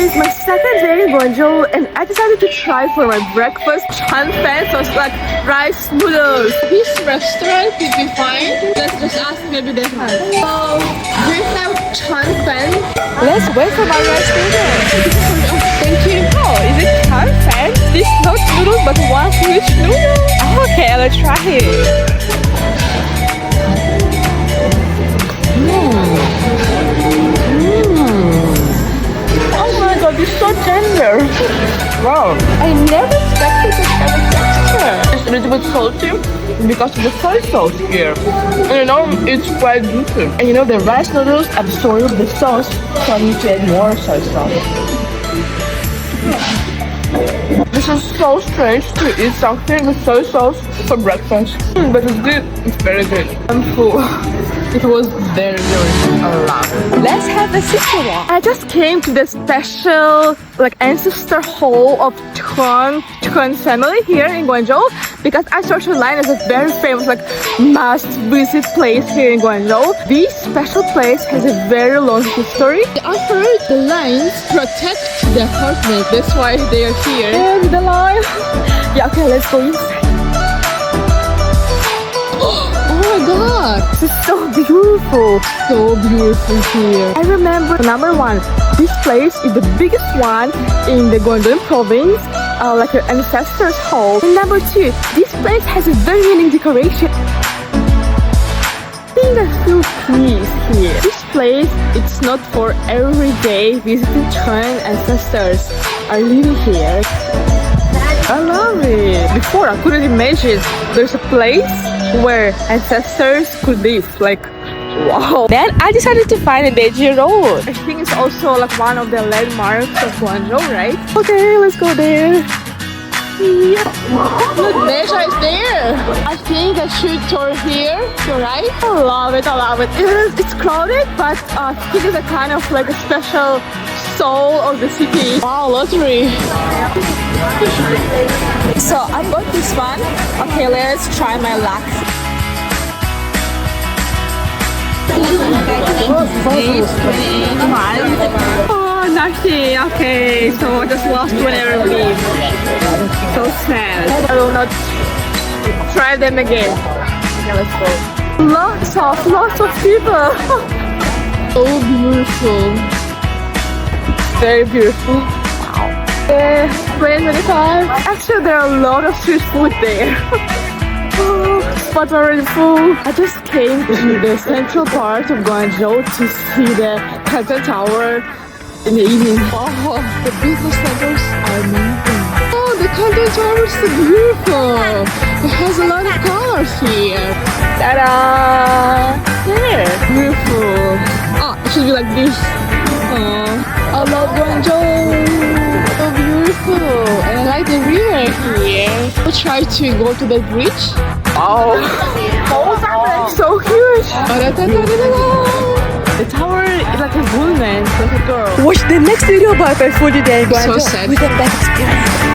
is my second day in Guangzhou and I decided to try for my breakfast chan fan, so it's like rice noodles. This restaurant will be fine. Let's just ask maybe they have. So we have chan fan. Let's wait for my rice noodles. Thank you. Oh, is it chan fan? This not noodles but one huge noodle. Okay, let's try it. It's so tender. Wow, I never expected this kind of texture. It's a little bit salty because of the soy sauce here. And you know, it's quite juicy. And you know, the rice noodles absorb the sauce, so I need to add more soy sauce. This is so strange to eat something with soy sauce for breakfast. But it's good. It's very good. I'm full. It was very a lot. Let's have a sister walk. I just came to the special ancestor hall of Chuan family here in Guangzhou because I searched online as a very famous must visit place here in Guangzhou. This special place has a very long history. I heard the lions protect the horsemen. That's why they are here. And the lion. Yeah, okay, let's go inside. Oh my god, this is so beautiful. So beautiful here. I remember number one, this place is the biggest one in the Guangdong province, like an ancestor's hall. And number two, this place has a very unique decoration. I think I feel peace here. This place, it's not for everyday visiting Chuan ancestors are living here. I love it. Before I couldn't imagine there's a place where ancestors could live. Wow. Then I decided to find a Beijing Road. I think it's also one of the landmarks of Guangzhou, right? Okay, let's go there. Yep. Look, Beijing is there. I think I should tour here. You're right. I love it. I love it. It's crowded, but I think it's a kind of a special soul of the city. Wow, lottery. So I bought this one. Okay, let's try my luck. Oh, nothing. Okay, so I just lost whatever leave. So sad. I will not try them again. Okay, let's go. Lots of people. So beautiful. Very beautiful. Wow. 2025. Actually, there are a lot of street food there. Spots are already full. I just came to the central part of Guangzhou to see the Canton Tower in the evening. Oh, the business centers are amazing. Oh, the Canton Tower is so beautiful. It has a lot of colors here. Ta-da! There. Beautiful. Oh, it should be like this. Oh, I love Guangzhou. So beautiful. And I like the river here. We'll try to go to the bridge. Wow. So huge. The tower is like a woman, like a girl. Watch the next video about my 40 day Guangzhou. So sad. With the best experience.